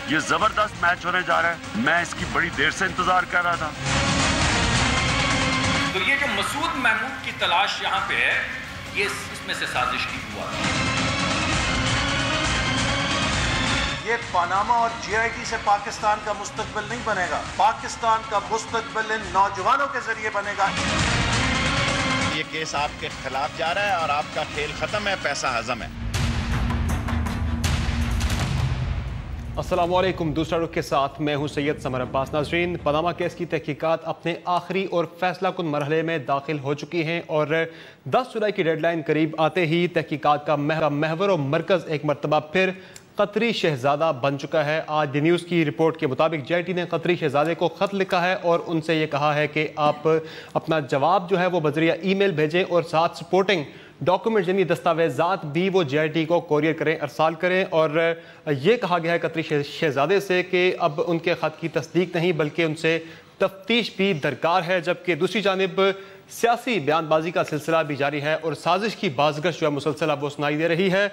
یہ زبردست میچ ہونے جا رہا ہے. میں اس کی بڑی دیر سے انتظار کر رہا تھا. تو یہ جو مسعود محمود کی تلاش یہاں پہ ہے، یہ اس میں سے سازش کی ہوا ہے. یہ پاناما اور جی آئی ٹی سے پاکستان کا مستقبل نہیں بنے گا. پاکستان کا مستقبل ان نوجوانوں کے ذریعے بنے گا. یہ کیس آپ کے خلاف جا رہا ہے اور آپ کا کھیل ختم ہے، پیسہ ہضم ہے. السلام علیکم. دوسرا رخ کے ساتھ میں ہوں سید سمر عباس. ناظرین، پاناما کیس کی تحقیقات اپنے آخری اور فیصلہ کن مرحلے میں داخل ہو چکی ہیں اور 10 جولائی کی ڈیڈ لائن قریب آتے ہی تحقیقات کا محور و مرکز ایک مرتبہ پھر قطری شہزادہ بن چکا ہے. آج دی نیوز کی رپورٹ کے مطابق جی آئی ٹی نے قطری شہزادے کو خط لکھا ہے اور ان سے یہ کہا ہے کہ آپ اپنا جواب جو ہے وہ بذریعہ ای میل بھیجیں اور ساتھ سپورٹنگ ڈاکومنٹ یعنی دستاویزات بھی وہ جی آئی ٹی کو کوریئر کریں، ارسال کریں. اور یہ کہا گیا ہے قطری شہزادے سے کہ اب ان کے خط کی تصدیق نہیں بلکہ ان سے تفتیش بھی درکار ہے. جبکہ دوسری جانب سیاسی بیان بازی کا سلسلہ بھی جاری ہے اور سازش کی بازگشت جو ہے مسلسل اب وہ سنائی دے رہی ہے.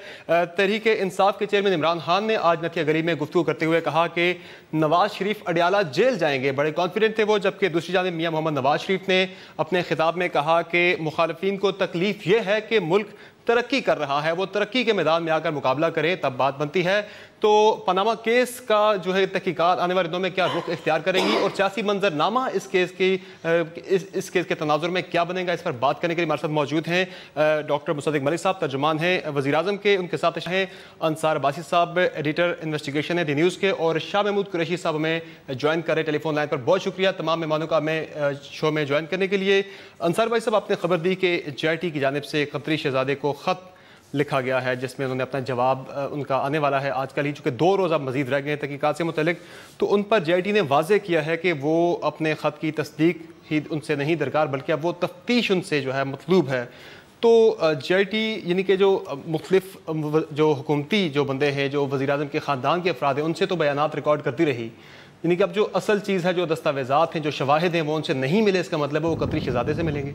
تحریک انصاف کے چیئرمین عمران خان نے آج نتیہ گری میں گفتگو کرتے ہوئے کہا کہ نواز شریف اڈیالہ جیل جائیں گے، بڑے کانفیڈنٹ تھے وہ. جبکہ دوسری جانب میاں محمد نواز شریف نے اپنے خطاب میں کہا کہ مخالفین کو تکلیف یہ ہے کہ ملک ترقی کر رہا ہے، وہ ترقی کے میدان میں آ کر مقابلہ کریں تب بات بنتی ہے. تو پاناما کیس کا جو ہے تحقیقات آنے والے دنوں میں کیا رخ اختیار کریں گی اور سیاسی منظرنامہ اس کیس کے تناظر میں کیا بنے گا، اس پر بات کرنے کے لیے ہمارے ساتھ موجود ہیں ڈاکٹر مصدق ملک صاحب، ترجمان ہیں وزیر اعظم کے. ان کے ساتھ ہیں انصار عباسی صاحب، ایڈیٹر انویسٹیگیشن ہے دی نیوز کے، اور شاہ محمود قریشی صاحب ہمیں جوائن کر رہے ٹیلی فون لائن پر. بہت شکریہ تمام مہمانوں کا ہمیں شو میں جوائن کرنے کے لیے. انصار بھائی صاحب، آپ نے خبر دی کہ جی آئی ٹی کی جانب سے قطری شہزادے کو خط لکھا گیا ہے جس میں انہوں نے اپنا جواب ان کا آنے والا ہے آج کل ہی، چونکہ 2 روز اب مزید رہ گئے ہیں تحقیقات سے متعلق. تو ان پر جی آئی ٹی نے واضح کیا ہے کہ وہ اپنے خط کی تصدیق ہی ان سے نہیں درکار بلکہ اب وہ تفتیش ان سے جو ہے مطلوب ہے. تو جی آئی ٹی یعنی کہ جو مختلف جو حکومتی جو بندے ہیں، جو وزیر اعظم کے خاندان کے افراد ہیں، ان سے تو بیانات ریکارڈ کرتی رہی، یعنی کہ اب جو اصل چیز ہے، جو دستاویزات ہیں، جو شواہد ہیں، وہ ان سے نہیں ملے. اس کا مطلب ہے وہ قطری شہزادے سے ملیں گے.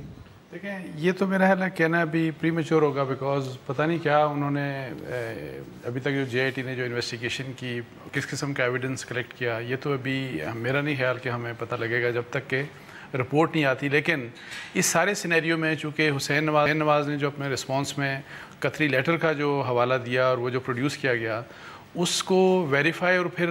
دیکھیں، یہ تو میرا خیال ہے کہنا ابھی پری میچور ہوگا، بیکاز پتہ نہیں کیا انہوں نے ابھی تک جو جے آئی ٹی نے جو انویسٹیگیشن کی، کس قسم کا ایویڈنس کلیکٹ کیا، یہ تو ابھی میرا نہیں خیال کہ ہمیں پتہ لگے گا جب تک کہ رپورٹ نہیں آتی. لیکن اس سارے سینیریو میں چونکہ حسین نواز نے جو اپنے رسپانس میں قطری لیٹر کا جو حوالہ دیا اور وہ جو پروڈیوس کیا گیا اس کو ویریفائی، اور پھر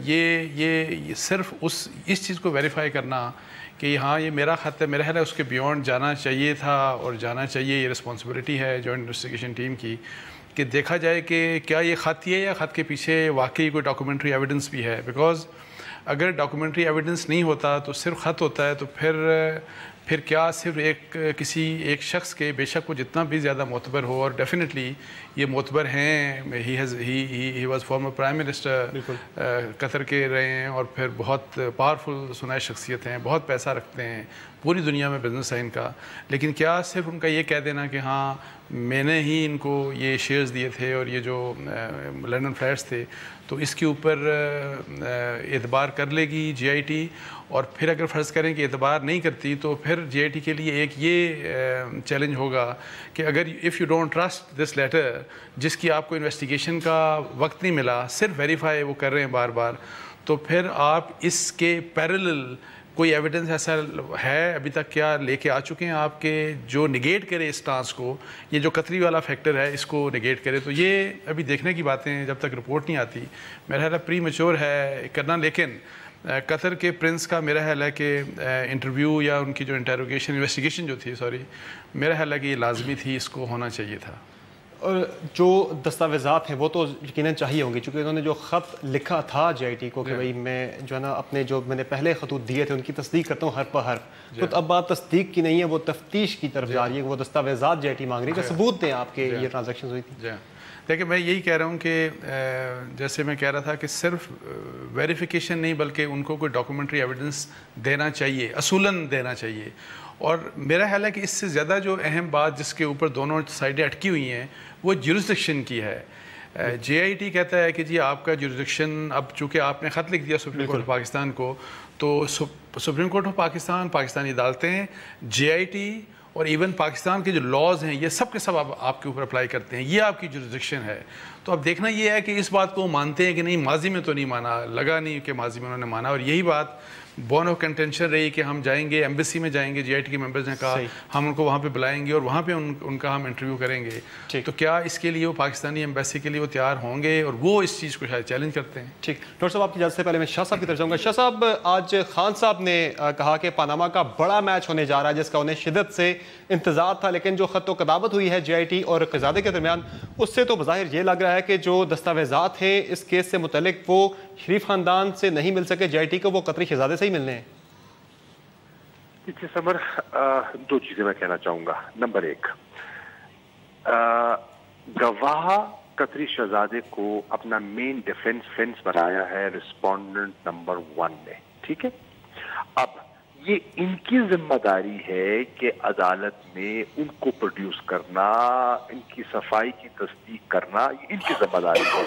یہ صرف اس چیز کو ویریفائی کرنا کہ ہاں یہ میرا خط ہے، میرا خیال ہے اس کے بیونڈ جانا چاہیے تھا اور جانا چاہیے. یہ رسپانسبلٹی ہے جوائنٹ انویسٹیگیشن ٹیم کی کہ دیکھا جائے کہ کیا یہ خط ہی ہے یا خط کے پیچھے واقعی کوئی ڈاکومنٹری ایویڈنس بھی ہے. بیکاز اگر ڈاکومنٹری ایویڈنس نہیں ہوتا تو صرف خط ہوتا ہے تو پھر کیا صرف کسی ایک شخص کے، بے شک وہ جتنا بھی زیادہ معتبر ہو، اور ڈیفینیٹلی یہ معتبر ہیں، he was former prime minister Qatar کے رہے ہیں اور پھر بہت پاورفل سنائی شخصیت ہیں، بہت پیسہ رکھتے ہیں، پوری دنیا میں بزنس ہے ان کا. لیکن کیا صرف ان کا یہ کہہ دینا کہ ہاں میں نے ہی ان کو یہ شیئرز دیے تھے اور یہ جو لنڈن فلیٹس تھے، تو اس کے اوپر اعتبار کر لے گی جی آئی ٹی؟ اور پھر اگر فرض کریں کہ اعتبار نہیں کرتی تو پھر جی آئی ٹی کے لیے ایک یہ چیلنج ہوگا کہ اگر if you don't trust this letter, جس کی آپ کو انویسٹیگیشن کا وقت نہیں ملا، صرف ویریفائی وہ کر رہے ہیں بار بار، تو پھر آپ اس کے پیرلل کوئی ایویڈنس ایسا ہے ابھی تک کیا لے کے آ چکے ہیں آپ کے جو نگیٹ کرے اس ٹانس کو، یہ جو قطری والا فیکٹر ہے اس کو نگیٹ کرے؟ تو یہ ابھی دیکھنے کی باتیں ہیں، جب تک رپورٹ نہیں آتی میرا خیال ہے پری میچور ہے کرنا. لیکن قطر کے پرنس کا میرا خیال ہے کہ انٹرویو یا ان کی جو انویسٹیگیشن جو تھی میرا خیال ہے کہ یہ لازمی تھی، اس کو ہونا چاہیے تھا. اور جو دستاویزات ہیں وہ تو یقیناً چاہیے ہوں گی، چونکہ انہوں نے جو خط لکھا تھا جی آئی ٹی کو کہ بھائی میں جو ہے نا اپنے جو میں نے پہلے خطوط دیے تھے ان کی تصدیق کرتا ہوں حرف حرف. تو اب بات تصدیق کی نہیں ہے، وہ تفتیش کی طرف جا رہی ہے. وہ دستاویزات جی آئی ٹی مانگ رہی ہے کہ ثبوت دیں آپ کے یہ ٹرانزیکشن ہوئی تھی. دیکھیں، میں یہی کہہ رہا ہوں کہ جیسے میں کہہ رہا تھا کہ صرف ویریفیکیشن نہیں بلکہ ان کو کوئی ڈاکومنٹری ایویڈنس دینا چاہیے، اصولاً دینا چاہیے. اور میرا خیال ہے کہ اس سے زیادہ جو اہم بات جس کے اوپر دونوں سائڈیں اٹکی ہوئی ہیں وہ جیورسڈکشن کی ہے. جے آئی ٹی کہتا ہے کہ جی آپ کا جیورسڈکشن، اب چونکہ آپ نے خط لکھ دیا سپریم کورٹ پاکستان کو، تو سپریم کورٹ آف پاکستانی عدالتیں جے آئی ٹی اور ایون پاکستان کے جو لاز ہیں یہ سب کے سب آپ کے اوپر اپلائی کرتے ہیں, یہ آپ کی جورسڈکشن ہے. تو اب دیکھنا یہ ہے کہ اس بات کو مانتے ہیں کہ نہیں, ماضی میں تو نہیں مانا, لگا نہیں کہ ماضی میں انہوں نے مانا, اور یہی بات بون آف کنٹینشن رہی کہ ہم جائیں گے ایمبیسی میں جائیں گے, جی آئی ٹی کے ممبرز نے کہا ہم ان کو وہاں پہ بلائیں گے اور وہاں پہ ان کا ہم انٹرویو کریں گے. تو کیا اس کے لیے وہ پاکستانی ایمبیسی کے لیے وہ تیار ہوں گے, اور وہ اس چیز کو شاید چیلنج کرتے ہیں. ٹھیک, ڈاکٹر صاحب آپ کی اجازت سے پہلے میں شاہ صاحب کی طرف جاؤں گا. شاہ صاحب, آج خان صاحب نے کہا کہ پاناما کا بڑا میچ ہونے جا رہا ہے جس کا انہیں شدت سے انتظار تھا, لیکن جو خط و کتابت ہوئی ہے جے آئی ٹی اور قزادے کے درمیان, اس سے تو بظاہر یہ لگ رہا ہے کہ جو دستاویزات ہیں اس کیس سے متعلق وہ شریف خاندان سے نہیں مل سکے, جے آئی ٹی کو وہ قطری شہزادے سے ہی ملنے ہیں. دیکھیے سمر, دو چیزیں میں کہنا چاہوں گا. نمبر ایک, گواہ قطری شہزادے کو اپنا مین ڈیفنس بنایا ہے رسپونڈنٹ نمبر 1 نے, ٹھیک ہے. اب یہ ان کی ذمہ داری ہے کہ عدالت میں ان کو پروڈیوس کرنا, ان کی صفائی کی تصدیق کرنا, یہ ان کی ذمہ داری ہے.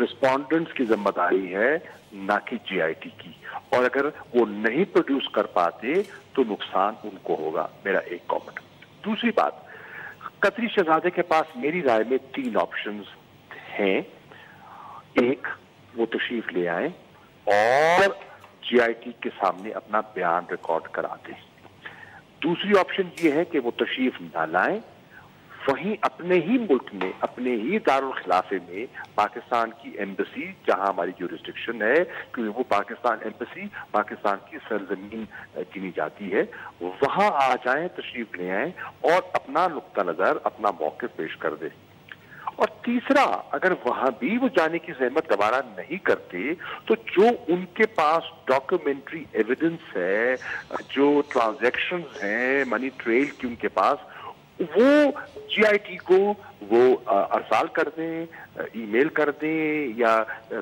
رسپونڈنٹس کی ذمہ داری ہے, نہ کہ جے آئی ٹی کی. اور اگر وہ نہیں پروڈیوس کر پاتے تو نقصان ان کو ہوگا. میرا ایک کامنٹ. دوسری بات, قطری شہزادے کے پاس میری رائے میں 3 آپشنز ہیں. ایک, وہ تشریف لے آئیں اور جے آئی ٹی کے سامنے اپنا بیان ریکارڈ کرا دیں. دوسری آپشن یہ ہے کہ وہ تشریف نہ لائیں, وہیں اپنے ہی ملک میں, اپنے ہی دارالخلافے میں, پاکستان کی ایمبیسی جہاں ہماری جورسڈکشن ہے, کیونکہ وہ پاکستان ایمبیسی پاکستان کی سرزمین گنی جاتی ہے, وہاں آ جائیں, تشریف لے آئیں اور اپنا نقطہ نظر, اپنا موقف پیش کر دیں. اور تیسرا, اگر وہاں بھی وہ جانے کی زحمت دوبارہ نہیں کرتے تو جو ان کے پاس ڈاکیومنٹری ایویڈنس ہے, جو ٹرانزیکشنز ہیں منی ٹریل کی ان کے پاس, وہ جی آئی ٹی کو وہ ارسال کر دیں, ای میل کر دیں, یا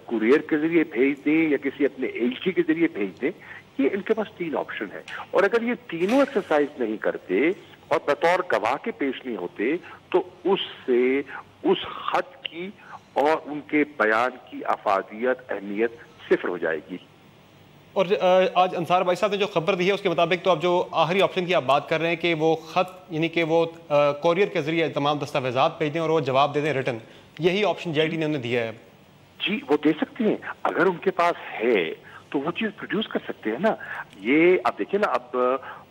کوریئر کے ذریعے بھیج دیں, یا کسی اپنے ایجنسی کے ذریعے بھیج دیں. یہ ان کے پاس 3 آپشن ہے. اور اگر یہ تینوں ایکسرسائز نہیں کرتے اور بطور گواہ کے پیش نہیں ہوتے تو اس سے اس خط کی اور ان کے بیان کی افادیت, اہمیت صفر ہو جائے گی. اور آج انصار بھائی صاحب نے جو خبر دی ہے اس کے مطابق تو اب جو آخری آپشن کی آپ بات کر رہے ہیں کہ وہ خط, یعنی کہ وہ کوریئر کے ذریعے تمام دستاویزات بھیج دیں اور وہ جواب دے دیں ریٹن, یہی آپشن جے آئی ٹی نے انہیں دیا ہے. جی, وہ دے سکتے ہیں اگر ان کے پاس ہے تو وہ چیز پروڈیوس کر سکتے ہیں نا. یہ اب دیکھیں نا, اب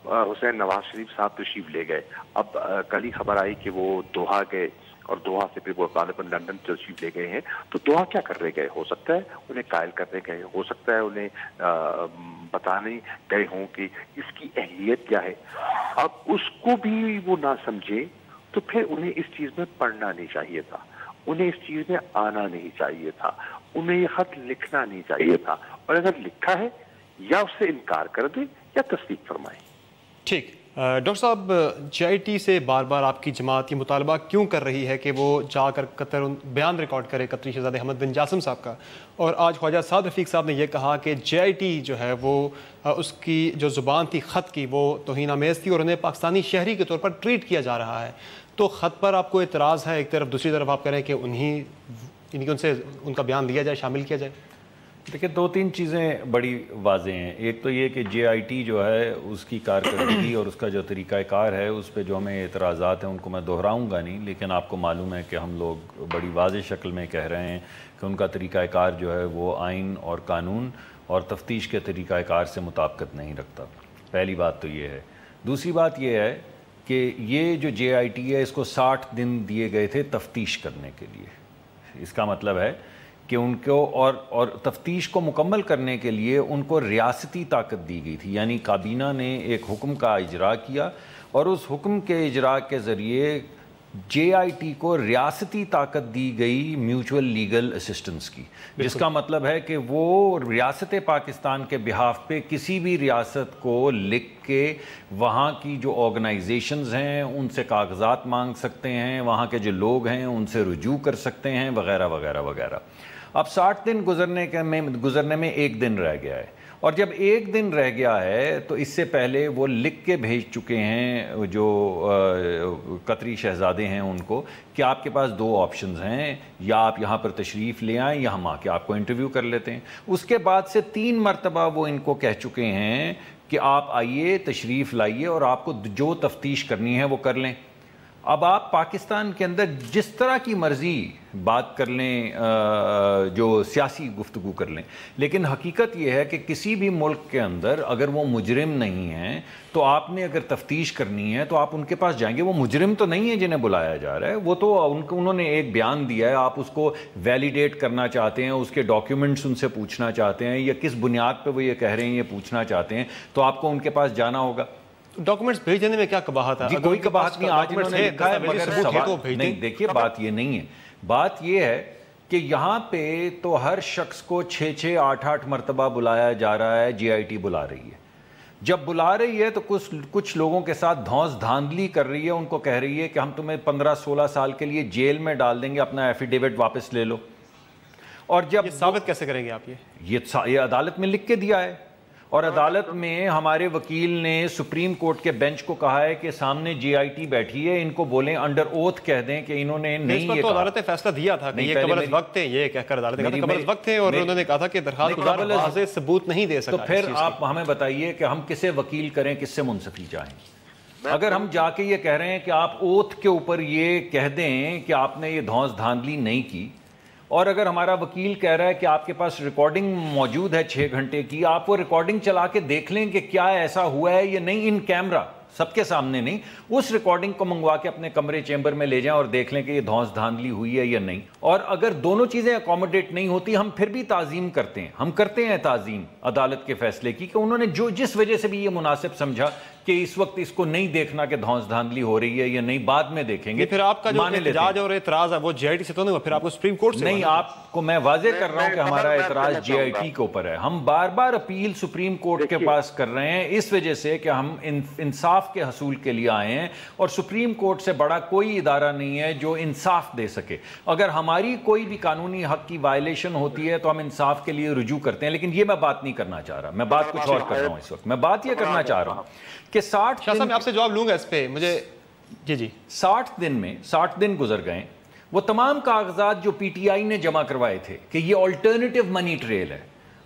حسین نواز شریف صاحب تشریف لے گئے, اب کل ہی خبر آئی کہ وہ دوحہ گئے اور دوحہ سے پھر وہ غالباً لندن تشریف لے گئے ہیں. تو دوحہ کیا کرنے گئے؟ ہو سکتا ہے انہیں قائل کرنے گئے, ہو سکتا ہے انہیں بتانے گئے ہوں کہ اس کی اہمیت کیا ہے. اب اس کو بھی وہ نہ سمجھے تو پھر انہیں اس چیز میں پڑھنا نہیں چاہیے تھا, انہیں اس چیز میں آنا نہیں چاہیے تھا, انہیں یہ خط لکھنا نہیں چاہیے تھا. اور اگر لکھا ہے یا اس سے انکار کر دیں یا تصدیق فرمائیں. ٹھیک. ڈاکٹر صاحب, جے آئی ٹی سے بار بار آپ کی جماعت یہ مطالبہ کیوں کر رہی ہے کہ وہ جا کر قطر بیان ریکارڈ کرے قطری شہزادے حمد بن جاسم صاحب کا؟ اور آج خواجہ سعد رفیق صاحب نے یہ کہا کہ جے آئی ٹی جو ہے وہ اس کی جو زبان تھی خط کی وہ توہین آمیز تھی اور انہیں پاکستانی شہری کے طور پر ٹریٹ کیا جا رہا ہے. تو خط پر آپ کو اعتراض ہے ایک طرف, دوسری طرف آپ کہہ رہے ہیں کہ انہیں, یعنی کہ ان سے ان کا بیان لیا جائے, شامل کیا جائے. دیکھیں, 2-3 چیزیں بڑی واضح ہیں. ایک تو یہ کہ جے آئی ٹی جو ہے اس کی کارکردگی اور اس کا جو طریقہ کار ہے اس پہ جو ہمیں اعتراضات ہیں ان کو میں دہراؤں گا نہیں, لیکن آپ کو معلوم ہے کہ ہم لوگ بڑی واضح شکل میں کہہ رہے ہیں کہ ان کا طریقہ کار جو ہے وہ آئین اور قانون اور تفتیش کے طریقہ کار سے مطابقت نہیں رکھتا. پہلی بات تو یہ ہے. دوسری بات یہ ہے کہ یہ جو جے آئی ٹی ہے اس کو 60 دن دیے گئے تھے تفتیش کرنے کے لیے. اس کا مطلب ہے کہ ان کو اور تفتیش کو مکمل کرنے کے لیے ان کو ریاستی طاقت دی گئی تھی, یعنی کابینہ نے ایک حکم کا اجرا کیا اور اس حکم کے اجرا کے ذریعے جے آئی ٹی کو ریاستی طاقت دی گئی میوچول لیگل اسسٹنس کی, جس کا مطلب ہے کہ وہ ریاست پاکستان کے بہاف پہ کسی بھی ریاست کو لکھ کے وہاں کی جو آرگنائزیشنز ہیں ان سے کاغذات مانگ سکتے ہیں, وہاں کے جو لوگ ہیں ان سے رجوع کر سکتے ہیں, وغیرہ وغیرہ وغیرہ. اب 60 دن گزرنے میں 1 دن رہ گیا ہے اور جب ایک دن رہ گیا ہے تو اس سے پہلے وہ لکھ کے بھیج چکے ہیں جو قطری شہزادے ہیں ان کو کہ آپ کے پاس 2 آپشنز ہیں، یا آپ یہاں پر تشریف لے آئیں یا ہم آ کے آپ کو انٹرویو کر لیتے ہیں۔ اس کے بعد سے 3 مرتبہ وہ ان کو کہہ چکے ہیں کہ آپ آئیے، تشریف لائیے اور آپ کو جو تفتیش کرنی ہے وہ کر لیں۔ اب آپ پاکستان کے اندر جس طرح کی مرضی بات کر لیں، جو سیاسی گفتگو کر لیں، لیکن حقیقت یہ ہے کہ کسی بھی ملک کے اندر اگر وہ مجرم نہیں ہیں تو آپ نے اگر تفتیش کرنی ہے تو آپ ان کے پاس جائیں گے۔ وہ مجرم تو نہیں ہے جنہیں بلایا جا رہا ہے، وہ تو انہوں نے ایک بیان دیا ہے، آپ اس کو ویلیڈیٹ کرنا چاہتے ہیں، اس کے ڈاکیومنٹس ان سے پوچھنا چاہتے ہیں، یا کس بنیاد پہ وہ یہ کہہ رہے ہیں یہ پوچھنا چاہتے ہیں، تو آپ کو ان کے پاس جانا ہوگا۔ ڈاکومنٹس بھیجنے میں کیا قباحت ہے؟ جی کوئی قباحت نہیں، آج انہوں نے لکھا ہے، مگر نہیں، دیکھیے بات یہ نہیں ہے، بات یہ ہے کہ یہاں پہ تو ہر شخص کو 6-6 8-8 مرتبہ بلایا جا رہا ہے، جے آئی ٹی بلا رہی ہے۔ جب بلا رہی ہے تو کچھ لوگوں کے ساتھ دھونس دھاندلی کر رہی ہے، ان کو کہہ رہی ہے کہ ہم تمہیں 15-16 سال کے لیے جیل میں ڈال دیں گے، اپنا ایفیڈیوٹ واپس لے لو۔ اور جب یہ ثابت کیسے کریں گے آپ؟ یہ عدالت میں لکھ کے دیا ہے، اور عدالت میں ہمارے وکیل نے سپریم کورٹ کے بینچ کو کہا ہے کہ سامنے جے آئی ٹی بیٹھی ہے، ان کو بولیں انڈر اوتھ کہہ دیں کہ انہوں نے نہیں یہ کہا۔ عدالت نے فیصلہ دیا تھا کہ یہ قبل از وقت ہے، یہ کہہ کر عدالت نے کہا تھا قبل از وقت ہے، اور انہوں نے کہا تھا کہ درخواست گزار واضح ثبوت نہیں دے سکا۔ تو پھر آپ ہمیں بتائیے کہ ہم کسے وکیل کریں، کس سے منصفی چاہیں؟ اگر ہم جا کے یہ کہہ رہے ہیں کہ آپ اوتھ کے اوپر یہ کہہ دیں کہ آپ نے یہ دھونس دھاندلی نہیں کی، اور اگر ہمارا وکیل کہہ رہا ہے کہ آپ کے پاس ریکارڈنگ موجود ہے 6 گھنٹے کی، آپ وہ ریکارڈنگ چلا کے دیکھ لیں کہ کیا ایسا ہوا ہے یا نہیں، ان کیمرہ، سب کے سامنے نہیں، اس ریکارڈنگ کو منگوا کے اپنے کمرے چیمبر میں لے جائیں اور دیکھ لیں کہ یہ دھونس دھاندلی ہوئی ہے یا نہیں۔ اور اگر دونوں چیزیں اکوموڈیٹ نہیں ہوتی، ہم پھر بھی تعظیم کرتے ہیں، ہم کرتے ہیں تعظیم عدالت کے فیصلے کی کہ انہوں نے جس وجہ سے بھی یہ مناسب سمجھا کہ اس وقت اس کو نہیں دیکھنا کہ دھونس دھاندلی ہو رہی ہے یا نہیں، بعد میں دیکھیں گے۔ پھر آپ کا جو احتجاج اور اعتراض ہے وہ جے آئی ٹی سے تو نہیں ہوا، پھر آپ کو سپریم کورٹ سے؟ نہیں، آپ کو میں واضح کر رہا ہوں کہ ہمارا اعتراض جے آئی ٹی کے اوپر ہے۔ ہم بار بار اپیل سپریم کورٹ کے پاس کر رہے ہیں اس وجہ سے کہ ہم انصاف کے حصول کے لیے آئے ہیں، اور سپریم کورٹ سے بڑا کوئی ادارہ نہیں ہے جو انصاف دے سکے۔ اگر ہماری کوئی بھی قانونی حق کی وائلیشن ہوتی ہے تو ہم انصاف کے لیے رجوع کرتے ہیں، لیکن یہ میں بات نہیں کرنا چاہ رہا، میں بات کچھ اور کر رہا ہوں اس وقت۔ میں بات یہ کرنا چاہ رہا ہوں کہ 60 شاہ صاحب میں آپ سے جواب لوں گا اس پہ، مجھے 60 دن گزر گئے، وہ تمام کاغذات جو پی ٹی آئی نے جمع کروائے تھے کہ یہ آلٹرنیٹیو منی ٹریل ہے،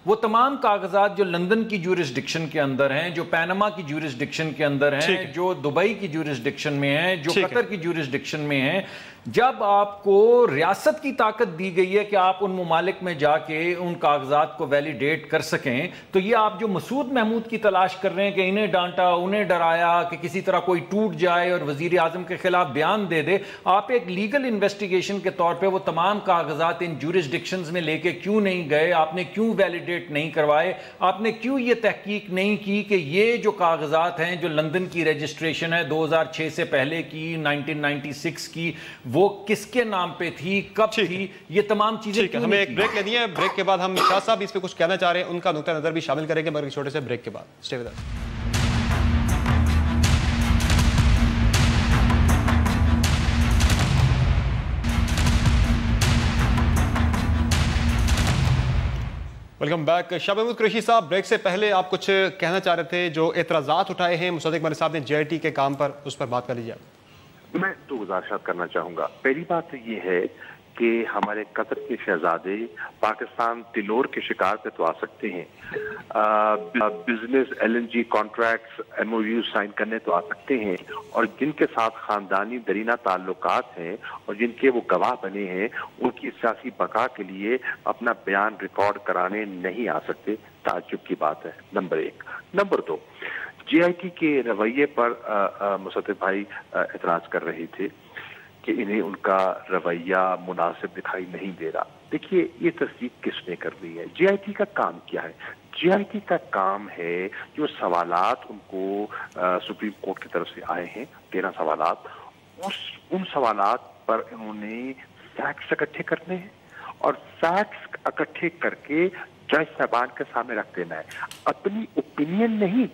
وہ تمام کاغذات جو لندن کی جورسڈکشن کے اندر ہیں، جو پیناما کی جورسڈکشن کے اندر ہیں، جو دبئی کی جورسڈکشن میں ہیں، جو قطر کی جورسڈکشن میں ہیں، جب آپ کو ریاست کی طاقت دی گئی ہے کہ آپ ان ممالک میں جا کے ان کاغذات کو ویلیڈیٹ کر سکیں، تو یہ آپ جو مسعود محمود کی تلاش کر رہے ہیں کہ انہیں ڈانٹا، انہیں ڈرایا کہ کسی طرح کوئی ٹوٹ جائے اور وزیر اعظم کے خلاف بیان دے دے، آپ ایک لیگل انویسٹیگیشن کے طور پہ وہ تمام کاغذات ان جورسڈکشنز میں لے کے کیوں نہیں گئے؟ آپ نے کیوں ویلیڈیٹ نہیں کروائے؟ آپ نے کیوں یہ تحقیق نہیں کی کہ یہ جو کاغذات ہیں، جو لندن کی رجسٹریشن ہے 2006 سے پہلے کی، 1996 کی، وہ کس کے نام پہ تھی، کب تھی؟ یہ تمام چیزیں ہمیں ایک بریک لینی ہے، بریک کے بعد ہم شاہ صاحب اس پہ کچھ کہنا چاہ رہے ہیں، ان کا نقطہ نظر بھی شامل کریں گے، مگر چھوٹے سے بریک کے بعد۔ Stay with us. Welcome back. Shah Mahmood Qureshi sahib, break سے پہلے آپ کچھ کہنا چاہ رہے تھے، جو اعتراضات اٹھائے ہیں مصدق ملک صاحب نے جے آئی ٹی کے کام پر، اس پر بات کر لیجیے آپ۔ میں 2 گزارشات کرنا چاہوں گا۔ پہلی بات یہ ہے کہ ہمارے قطر کے شہزادے پاکستان تلور کے شکار پہ تو آ سکتے ہیں، business LNG contracts MOU sign کرنے تو آ سکتے ہیں، اور جن کے ساتھ خاندانی درینہ تعلقات ہیں اور جن کے وہ گواہ بنے ہیں، ان کی سیاسی بقا کے لیے اپنا بیان ریکارڈ کرانے نہیں آ سکتے۔ تعجب کی بات ہے، number 1۔ Number 2، J I T کے رویے پر مصدق بھائی اعتراض کر رہے تھے کہ انہیں ان کا رویہ مناسب دکھائی نہیں دے رہا۔ دیکھیے، یہ تصدیق کس نے کر دی ہے؟ جے آئی ٹی کا کام کیا ہے؟ جے آئی ٹی کا کام ہے جو سوالات ان کو سپریم کورٹ کی طرف سے آئے ہیں، 13 سوالات، ان سوالات پر انہوں نے فیکٹس اکٹھے کرنے ہیں، اور فیکٹس اکٹھے کر کے جج صاحبان کے سامنے رکھ دینا ہے۔ اپنی اوپینین نہیں،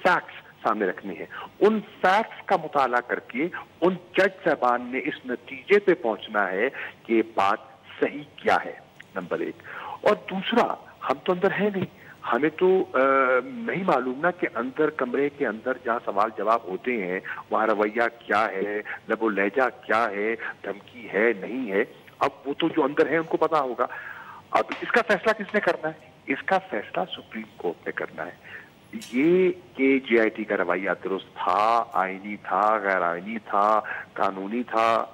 فیکٹس سامنے رکھنے ہیں۔ ان فیکٹس کا مطالعہ کر کے ان جج صاحبان نے اس نتیجے پہ پہنچنا ہے کہ بات صحیح کیا ہے، نمبر 1۔ اور دوسرا، ہم تو اندر ہے نہیں، ہمیں تو نہیں معلوم نا کہ اندر کمرے کے اندر جہاں سوال جواب ہوتے ہیں وہاں رویہ کیا ہے, لب و لہجہ کیا ہے, دھمکی ہے نہیں ہے. اب وہ تو جو اندر ہے ان کو پتا ہوگا. اب اس کا فیصلہ کس نے کرنا ہے؟ اس کا فیصلہ سپریم کورٹ نے کرنا ہے. یہ کہ جے آئی ٹی کا رویہ درست تھا, آئینی تھا, غیر آئینی تھا, قانونی تھا,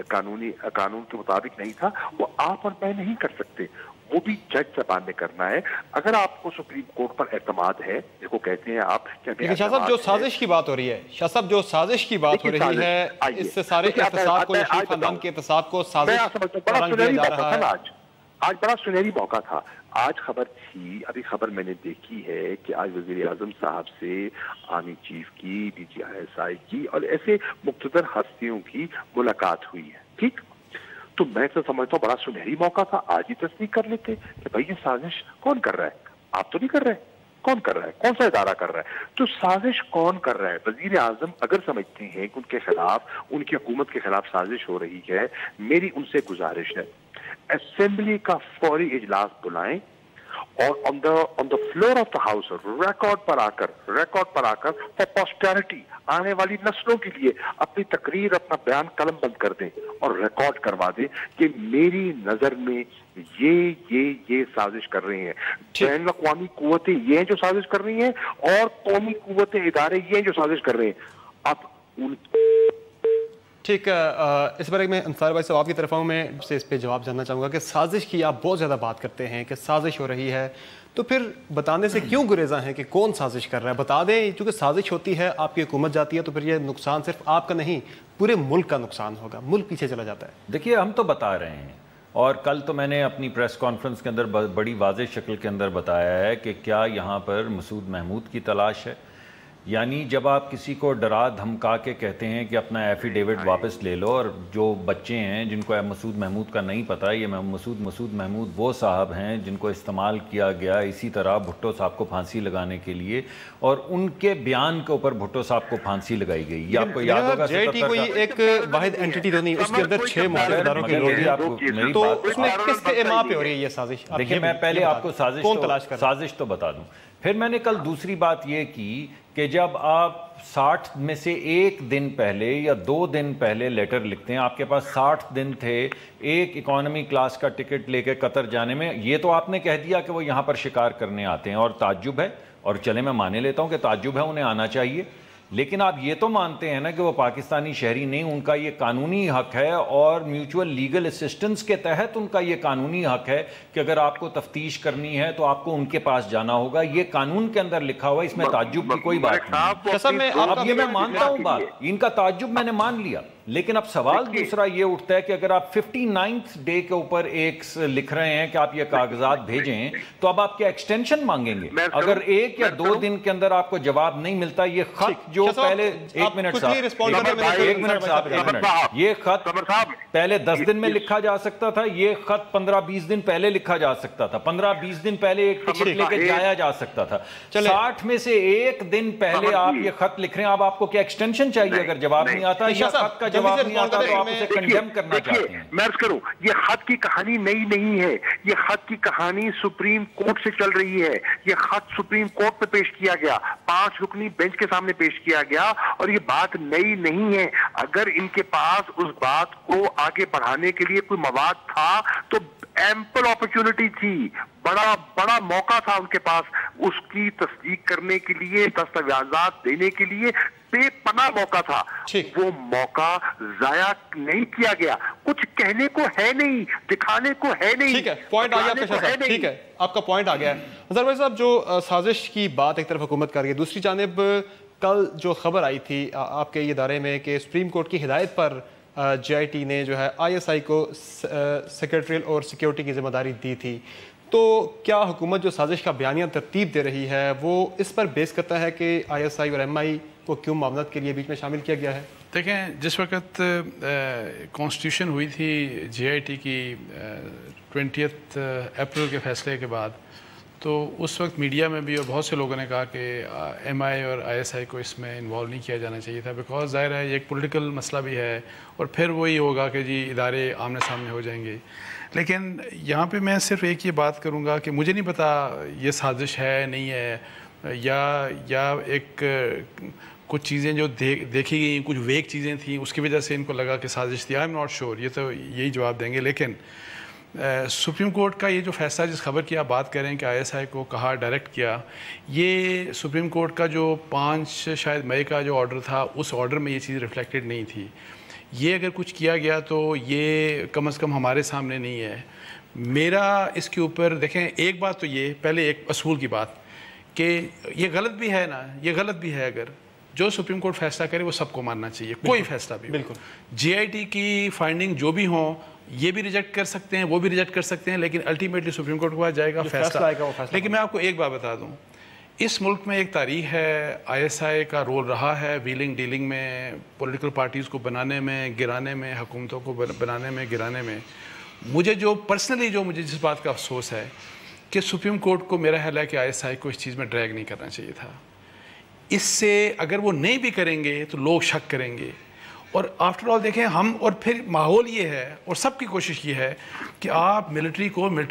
قانون کے مطابق نہیں تھا, وہ آپ اور میں نہیں کر سکتے, وہ بھی جج صاحبان نے کرنا ہے. اگر آپ کو سپریم کورٹ پر اعتماد ہے, دیکھو کہتے ہیں آپ لیکن شاہ صاحب جو سازش کی بات ہو رہی ہے, شاہ صاحب جو سازش کی بات ہو رہی ہے, اس سے سارے احتساب کو, رشید خاندان کے احتساب کو سازش قرار دیا جا رہا ہے. آج بڑا سنہری موقع تھا. آج خبر تھی, ابھی خبر میں نے دیکھی ہے کہ آج وزیر اعظم صاحب سے آرمی چیف کی, D G I S I کی اور ایسے مقتدر ہستیوں کی ملاقات ہوئی ہے. ٹھیک, تو میں تو سمجھتا ہوں بڑا سنہری موقع تھا, آج ہی تصدیق کر لیتے کہ بھائی یہ سازش کون کر رہا ہے. آپ تو نہیں کر رہے, کون کر رہا ہے, کون سا ادارہ کر رہا ہے. تو سازش کون کر رہا ہے؟ وزیر اعظم اگر سمجھتے ہیں کہ ان کے خلاف, ان کی حکومت کے خلاف سازش ہو رہی ہے, میری ان سے گزارش ہے اسمبلی کا فوری اجلاس بلائیں اور on the floor of the house record پر آ کر فار پوسٹیرٹی, آنے والی نسلوں کے لیے اپنی تقریر, اپنا بیان قلم بند کر دیں اور ریکارڈ کروا دیں کہ میری نظر میں یہ سازش کر رہے ہیں. بین الاقوامی قوتیں یہ ہیں جو سازش کر رہی ہیں اور قومی قوتیں, ادارے یہ ہیں جو سازش کر رہے ہیں. اب ان ٹھیک ہے, اس بارے میں انصار بھائی صاحب آپ کی طرف آؤں, میں سے اس پہ جواب جاننا چاہوں گا کہ سازش کی آپ بہت زیادہ بات کرتے ہیں کہ سازش ہو رہی ہے, تو پھر بتانے سے کیوں گریزاں ہیں کہ کون سازش کر رہا ہے؟ بتا دیں, چونکہ سازش ہوتی ہے, آپ کی حکومت جاتی ہے, تو پھر یہ نقصان صرف آپ کا نہیں پورے ملک کا نقصان ہوگا, ملک پیچھے چلا جاتا ہے. دیکھیے ہم تو بتا رہے ہیں, اور کل تو میں نے اپنی پریس کانفرنس کے اندر بڑی واضح شکل کے اندر بتایا ہے کہ کیا یہاں پر مسعود محمود کی تلاش ہے. یعنی جب آپ کسی کو ڈرا دھمکا کے کہتے ہیں کہ اپنا ایفیڈیوٹ واپس لے لو, اور جو بچے ہیں جن کو مسعود محمود کا نہیں پتہ, یہ مسعود محمود وہ صاحب ہیں جن کو استعمال کیا گیا اسی طرح بھٹو صاحب کو پھانسی لگانے کے لیے, اور ان کے بیان کے اوپر بھٹو صاحب کو پھانسی لگائی گئی. یہ آپ کو یاد ہوگا, جے ٹی کوئی ایک واحد اینٹی تو نہیں, اس کے اندر 6 مختلف اداروں کی لوگ, تو اس میں کس کے ایما پہ ہو رہی ہے یہ سازش؟ دیکھیں میں پہلے آپ کو سازش تو بتا دوں. پھر میں نے کل دوسری بات یہ کی کہ جب آپ 60 میں سے 1 دن پہلے یا 2 دن پہلے لیٹر لکھتے ہیں, آپ کے پاس 60 دن تھے ایک اکانومی کلاس کا ٹکٹ لے کے قطر جانے میں, یہ تو آپ نے کہہ دیا کہ وہ یہاں پر شکار کرنے آتے ہیں, اور تعجب ہے, اور چلے میں مانے لیتا ہوں کہ تعجب ہے, انہیں آنا چاہیے, لیکن آپ یہ تو مانتے ہیں نا کہ وہ پاکستانی شہری نہیں, ان کا یہ قانونی حق ہے, اور میوچول لیگل اسسٹنس کے تحت ان کا یہ قانونی حق ہے کہ اگر آپ کو تفتیش کرنی ہے تو آپ کو ان کے پاس جانا ہوگا. یہ قانون کے اندر لکھا ہوا ہے, اس میں تعجب کی کوئی بات نہیں. اب یہ میں مانتا ہوں بات, ان کا تعجب میں نے مان لیا, لیکن اب سوال دوسرا یہ اٹھتا ہے کہ اگر آپ 59th ڈے کے اوپر ایک لکھ رہے ہیں کہ آپ یہ کاغذات بھیجیں, تو اب آپ کیا ایکسٹینشن مانگیں گے؟ اگر 1 یا 2 دن کے اندر آپ کو جواب نہیں ملتا, یہ خط جو پہلے 1 منٹ صاحب, یہ خط پہلے 10 دن میں لکھا جا سکتا تھا, یہ خط 15-20 دن پہلے لکھا جا سکتا تھا, 15-20 دن پہلے ایک ٹکٹ لے کے جایا جا سکتا تھا. 60 میں سے 1 دن پہلے آپ یہ خط لکھ رہے ہیں, اب آپ کو کیا ایکسٹینشن چاہیے اگر جواب نہیں آتا, یا خط کا جواب نہیں آتا تو آپ اسے کنڈیم کرنا چاہتے ہیں؟ میں عرض کروں, یہ خط کی کہانی نئی نہیں ہے, یہ خط کی کہانی سپریم کورٹ سے چل رہی ہے. یہ خط سپریم کورٹ پہ پیش کیا گیا, 5 رکنی بینچ کے سامنے پیش کیا گیا, اور یہ بات نئی نہیں ہے. اگر ان کے پاس اس بات کو آگے بڑھانے کے لیے کوئی مواد تھا تو ایمپل اپرچونٹی تھی, بڑا موقع تھا ان کے پاس اس کی تصدیق کرنے کے لیے, دستاویزات دینے کے لیے بے پناہ موقع تھا. وہ موقع ضائع نہیں کیا گیا. کچھ کہنے کو ہے نہیں, دکھانے کو ہے نہیں. ٹھیک ہے, پوائنٹ آ گیا آپ کا. ٹھیک ہے, آپ کا پوائنٹ آ گیا ہے. انصار بھائی صاحب, جو سازش کی بات ایک طرف حکومت کر رہی ہے, دوسری جانب کل جو خبر آئی تھی آپ کے ادارے میں کہ سپریم کورٹ کی ہدایت پر جے آئی ٹی نے جو ہے آئی ایس آئی کو سیکریٹریل اور سیکیورٹی کی ذمہ داری دی تھی, تو کیا حکومت جو سازش کا بیانیہ ترتیب دے رہی ہے وہ اس پر بیس کرتا ہے کہ آئی ایس آئی اور ایم آئی کو کیوں معاونت کے لیے بیچ میں شامل کیا گیا ہے؟ دیکھیں, جس وقت کانسٹیٹیوشن ہوئی تھی جے آئی ٹی کی 20 اپریل کے فیصلے کے بعد, تو اس وقت میڈیا میں بھی اور بہت سے لوگوں نے کہا کہ ایم آئی اور آئی ایس آئی کو اس میں انوالو نہیں کیا جانا چاہیے تھا، بیکاز ظاہر ہے یہ ایک پولیٹیکل مسئلہ بھی ہے اور پھر وہی ہوگا کہ جی ادارے آمنے سامنے ہو جائیں گے. لیکن یہاں پہ میں صرف ایک یہ بات کروں گا کہ مجھے نہیں پتا یہ سازش ہے نہیں ہے یا ایک کچھ چیزیں جو دیکھی گئیں کچھ ویک چیزیں تھیں اس کی وجہ سے ان کو لگا کہ سازش تھی. آئی ایم ناٹ شیور، یہ تو یہی جواب دیں گے. لیکن سپریم کورٹ کا یہ جو فیصلہ جس خبر کی آپ بات کریں کہ آئی ایس آئی کو کہا ڈائریکٹ کیا، یہ سپریم کورٹ کا جو 5 شاید مئی کا جو آرڈر تھا اس آرڈر میں یہ چیز ریفلیکٹڈ نہیں تھی. یہ اگر کچھ کیا گیا تو یہ کم از کم ہمارے سامنے نہیں ہے. میرا اس کے اوپر دیکھیں ایک بات تو یہ پہلے ایک اصول کی بات کہ یہ غلط بھی ہے نا، یہ غلط بھی ہے. اگر جو سپریم کورٹ فیصلہ کرے وہ سب کو ماننا چاہیے، کوئی فیصلہ بھی. بالکل جے آئی ٹی کی فائنڈنگ جو بھی ہوں یہ بھی ریجیکٹ کر سکتے ہیں، وہ بھی ریجیکٹ کر سکتے ہیں، لیکن الٹیمیٹلی سپریم کورٹ کے پاس جائے گا فیصلہ. لیکن میں آپ کو ایک بات بتا دوں، اس ملک میں ایک تاریخ ہے، آئی ایس آئی کا رول رہا ہے ویلنگ ڈیلنگ میں، پولیٹیکل پارٹیز کو بنانے میں گرانے میں، حکومتوں کو بنانے میں گرانے میں. مجھے جو پرسنلی مجھے جس بات کا افسوس ہے کہ سپریم کورٹ کو میرا خیال ہے کہ آئی ایس آئی کو اس چیز میں ڈریگ نہیں کرنا چاہیے تھا. اس سے اگر وہ نہیں بھی کریں گے تو لوگ شک کریں گے. اور آفٹر آل دیکھیں ہم، اور پھر ماحول یہ ہے اور سب کی کوشش یہ ہے کہ آپ ملٹری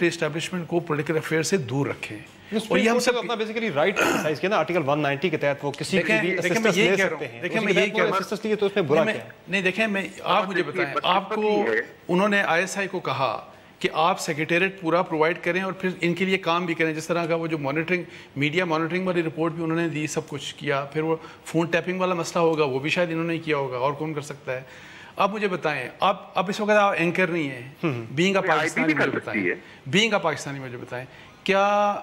اسٹیبلشمنٹ کو پولیٹیکل افیئر سے دور رکھیں. اور یہ ہم سب اپنا بیسیکلی رائٹ ایکسرسائز کیا نا آرٹیکل 190 کے تحت وہ کسی بھی اسسٹنس لے سکتے ہیں. دیکھیں میں یہی کہہ رہا ہوں اسسٹنس لیے تو اس میں برا کیا ہے؟ نہیں دیکھیں آپ مجھے بتائیں، آپ کو انہوں نے آئی ایس آئی کو کہا کہ آپ سیکریٹریٹ پورا پرووائڈ کریں اور پھر ان کے لیے کام بھی کریں، جس طرح کا وہ جو مانیٹرنگ میڈیا مانیٹرنگ والی رپورٹ بھی انہوں نے دی، سب کچھ کیا. پھر وہ فون ٹیپنگ والا مسئلہ ہوگا وہ بھی شاید انہوں نے کیا ہوگا، اور کون کر سکتا ہے. آپ مجھے بتائیں، اب اس وقت آپ اینکر نہیں ہیں، بینگ اے پاکستانی مجھے بتائیں، بینگ اے پاکستانی مجھے بتائیں کیا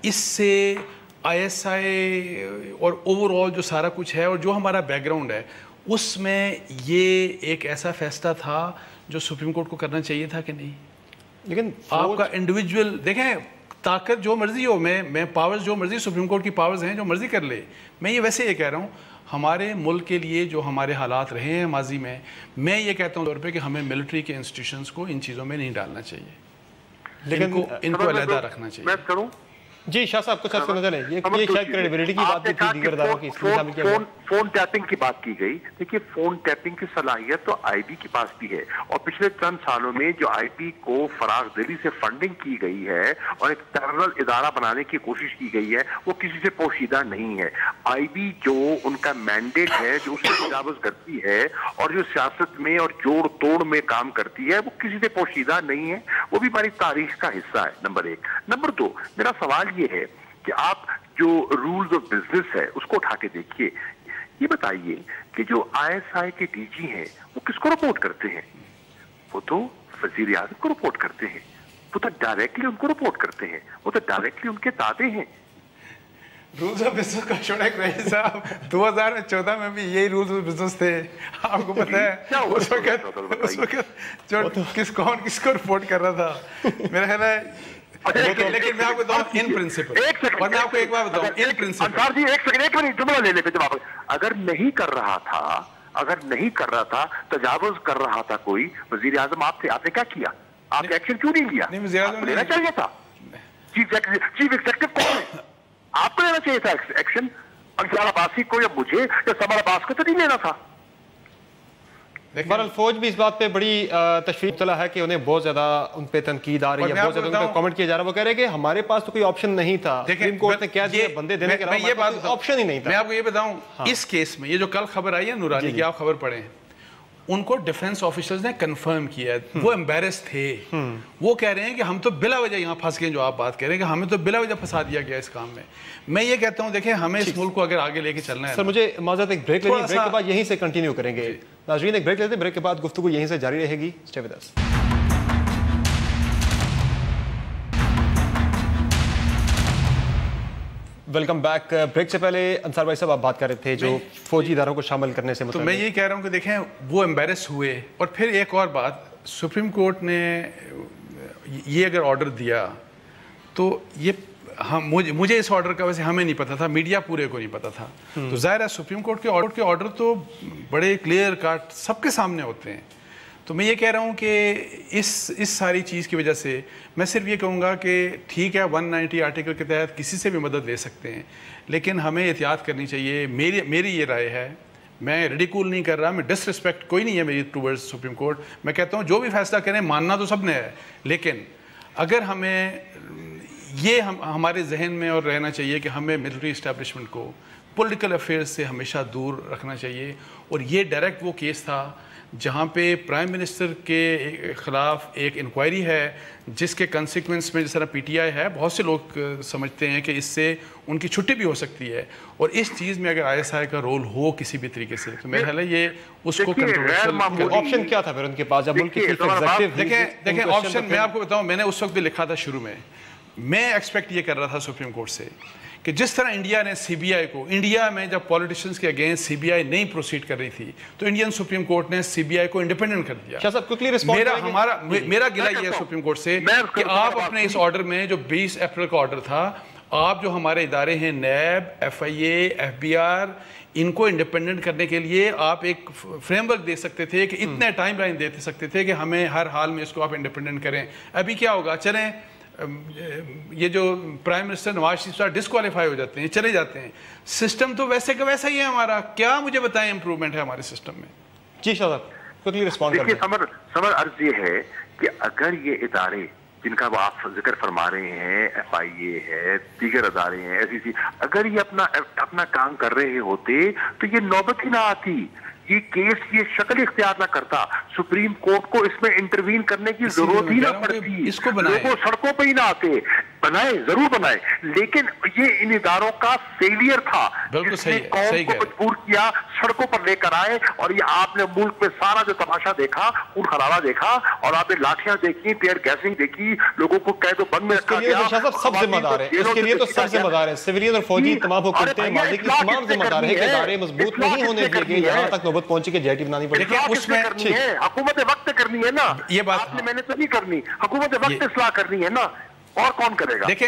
اس سے آئی ایس آئی اور اوور آل جو سارا کچھ ہے اور جو ہمارا بیک گراؤنڈ ہے اس میں یہ ایک ایسا فیصلہ تھا جو سپریم کورٹ کو کرنا چاہیے تھا کہ نہیں؟ لیکن آپ کا انڈیویجول دیکھیں طاقت جو مرضی ہو، میں پاورز جو مرضی سپریم کورٹ کی پاورز ہیں جو مرضی کر لے. میں یہ ویسے یہ کہہ رہا ہوں ہمارے ملک کے لیے جو ہمارے حالات رہے ہیں ماضی میں یہ کہتا ہوں طور پہ کہ ہمیں ملٹری کے انسٹیٹیوشنز کو ان چیزوں میں نہیں ڈالنا چاہیے، لیکن ان کو علیحدہ رکھنا چاہیے. میں کروں جی شاہ صاحب کچھ نظر ہے یہ شاید کریڈیبلٹی کی بات بھی تھی دیگر اداروں کی اس میں شامل کیا گیا. فون ٹیپنگ کی بات کی گئی. دیکھیے فون ٹیپنگ کی صلاحیت تو آئی بی کے پاس بھی ہے، اور پچھلے چند سالوں میں جو آئی بی کو فراغ دلی سے فنڈنگ کی گئی ہے اور ایک پیرلل ادارہ بنانے کی کوشش کی گئی ہے وہ کسی سے پوشیدہ نہیں ہے. آئی بی جو ان کا مینڈیٹ ہے جو اس سے تجاوز کرتی ہے اور جو سیاست میں اور جوڑ توڑ میں کام کرتی ہے وہ کسی سے پوشیدہ نہیں ہے، وہ بھی ہماری تاریخ کا حصہ ہے. نمبر 1. نمبر 2 میرا سوال یہ ہے کہ آپ جو رولز آف بزنس ہے اس کو اٹھا کے دیکھیے. یہ بتائیے کہ جو آئی ایس آئی کے ڈی جی ہیں وہ کس کو رپورٹ کرتے ہیں؟ وہ تو وزیر اعظم کو رپورٹ کرتے ہیں، وہ تو ڈائریکٹلی ان کو رپورٹ کرتے ہیں، وہ تو ڈائریکٹلی ان کے دادے ہیں. رولز آف بزنس کا شعیب رئیس صاحب 2014 میں بھی یہی رولز آف بزنس تھے. آپ کو پتہ ہے اس وقت جو کس کو رپورٹ کر رہا تھا؟ میرا خیال ہے لیکن میں آپ کو بتاؤں ان پرنسپل، اور میں آپ کو ایک بات بتاؤں ان پرنسپل. انصار جی ایک منٹ جملہ لے لے پہ جواب. اگر نہیں کر رہا تھا تجاوز کر رہا تھا کوئی، وزیر اعظم آپ تھے، آپ نے کیا کیا؟ آپ نے ایکشن کیوں نہیں لیا؟ وزیر اعظم لینا چاہیے تھا. چیف ایگزیکٹو کون ہے؟ آپ کو لینا چاہیے تھا ایکشن. انصار عباسی کو یا مجھے یا سمر عباس کو تو نہیں لینا تھا. بہرحال فوج بھی اس بات پہ بڑی تشویش مبتلا ہے کہ انہیں بہت زیادہ ان پہ تنقید آ رہی ہے، بہت زیادہ ان پہ کامنٹ کیا جا رہا ہے. وہ کہہ رہے ہیں کہ ہمارے پاس تو کوئی آپشن نہیں تھا، سپریم کورٹ نے کیا دیا بندے دینے کے علاوہ آپشن ہی نہیں تھا. میں آپ کو یہ بتاؤں اس کیس میں یہ جو کل خبر آئی ہے نورانی کی، آپ خبر پڑھیں، ان کو ڈیفنس آفیسرز نے کنفرم کیا ہے، وہ ایمبیرس تھے. وہ کہہ رہے ہیں کہ ہم تو بلا وجہ یہاں پھنس گئے، جو آپ بات کہہ رہے ہیں کہ ہمیں تو بلا وجہ پھنسا دیا گیا اس کام میں. میں یہ کہتا ہوں دیکھیں ہمیں اس ملک کو اگر آگے لے کے چلنا ہے. سر مجھے معذرت ایک بریک لینی ہے، بریک کے بعد یہیں سے کنٹینیو کریں گے. ناظرین ایک بریک لیتے ہیں، بریک کے بعد گفتگو یہیں سے جاری رہے گی. Stay with us. Welcome back. Break سے پہلے انصار بھائی صاحب آپ بات کر رہے تھے جو فوجی اداروں کو شامل کرنے سے تو میں یہی کہہ رہا ہوں کہ دیکھیں وہ ایمبیرس ہوئے. اور پھر ایک اور بات، سپریم کورٹ نے یہ اگر آرڈر دیا تو یہ مجھے اس آرڈر کا ویسے ہمیں نہیں پتا تھا، میڈیا پورے کو نہیں پتا تھا. تو ظاہر ہے سپریم کورٹ کے آرڈر تو بڑے کلیئر کٹ سب کے سامنے ہوتے ہیں. تو میں یہ کہہ رہا ہوں کہ اس ساری چیز کی وجہ سے میں صرف یہ کہوں گا کہ ٹھیک ہے 190 آرٹیکل کے تحت کسی سے بھی مدد لے سکتے ہیں، لیکن ہمیں احتیاط کرنی چاہیے. میری یہ رائے ہے، میں ریڈیکول نہیں کر رہا، میں ڈس رسپیکٹ کوئی نہیں ہے میری ٹوورڈز سپریم کورٹ. میں کہتا ہوں جو بھی فیصلہ کریں ماننا تو سب نے ہے، لیکن اگر ہمیں یہ ہمارے ذہن میں اور رہنا چاہیے کہ ہمیں ملٹری اسٹیبلشمنٹ کو پولیٹیکل افیئرز سے ہمیشہ دور رکھنا چاہیے. اور یہ ڈائریکٹ وہ کیس تھا جہاں پہ پرائم منسٹر کے خلاف ایک انکوائری ہے جس کے کنسیکوینس میں جس طرح پی ٹی آئی ہے، بہت سے لوگ سمجھتے ہیں کہ اس سے ان کی چھٹی بھی ہو سکتی ہے. اور اس چیز میں اگر آئی ایس آئی کا رول ہو کسی بھی طریقے سے تو میرا خیال ہے یہ اس کو کنٹروورشل آپشن کیا تھا پھر ان کے پاس جب ملک کی چیف ایگزیکٹو. دیکھیں آپشن میں آپ کو بتاؤں، میں نے اس وقت بھی لکھا تھا شروع میں ایکسپیکٹ یہ کر رہا تھا سپریم کورٹ سے کہ جس طرح انڈیا نے سی بی آئی کو، انڈیا میں جب پولیٹیشنز کے اگینسٹ سی بی آئی نہیں پروسیڈ کر رہی تھی تو انڈین سپریم کورٹ نے سی بی آئی کو انڈیپینڈنٹ کر دیا. میرا گلہ یہ ہے سپریم کورٹ سے کہ آپ اپنے اس آرڈر میں جو 20 اپریل کا آرڈر تھا، آپ جو ہمارے ادارے ہیں NAB, F I A, F B R, ان کو انڈیپینڈنٹ کرنے کے لیے آپ ایک فریم ورک دے سکتے تھے کہ اتنے ٹائم لائن دے سکتے تھے کہ ہمیں ہر حال میں اس کو آپ انڈیپینڈنٹ کریں. ابھی کیا ہوگا، چلیں یہ جو پرائم منسٹر نواز شریف صاحب ڈسکوالیفائی ہو جاتے ہیں، چلے جاتے ہیں، سسٹم تو ویسے کا ویسا ہی ہے ہمارا. کیا مجھے بتائیں امپروومنٹ ہے ہمارے سسٹم میں؟ جی شاہ صاحب کوئکلی رسپونڈ کریں. دیکھیے سمر عرض یہ ہے کہ اگر یہ ادارے جن کا آپ ذکر فرما رہے ہیں، ایف آئی اے ہے، دیگر ادارے ہیں، ایسی سی، اگر یہ اپنا کام کر رہے ہوتے تو یہ نوبت ہی نہ آتی، یہ کیس یہ شکل اختیار نہ کرتا، سپریم کورٹ کو اس میں انٹروین کرنے کی ضرورت ہی نہ پڑتی، لوگوں سڑکوں پہ ہی نہ آتے. بنائے ضرور بنائے، لیکن یہ ان اداروں کا فیلئر تھا جس نے قوم کو مجبور کیا سڑکوں پر لے کر آئے. اور یہ آپ نے ملک میں سارا جو تماشا دیکھا، خون خرابہ دیکھا، اور آپ نے لاٹھیاں دیکھی، ٹیئر گیسنگ دیکھی، لوگوں کو قید و بند میں رکھا گیا. سب ذمہ دار ہیں اس کے لیے، تو سب ذمہ دار ہیں، سویلین اور فوجی تمام حکومتیں ماضی کی تمام ذمہ دار ہیں کہ ادارے مضبوط نہیں ہونے دیے گئے، یہاں تک نوبت پہنچی کہ جے آئی ٹی بنانی پڑی. اس میں حکومت وقت کرنی ہے نا، یہ بات میں نے تو نہیں کرنی، حکومت وقت اصلاح کرنی ہے نا، اور کون کرے گا؟ دیکھیں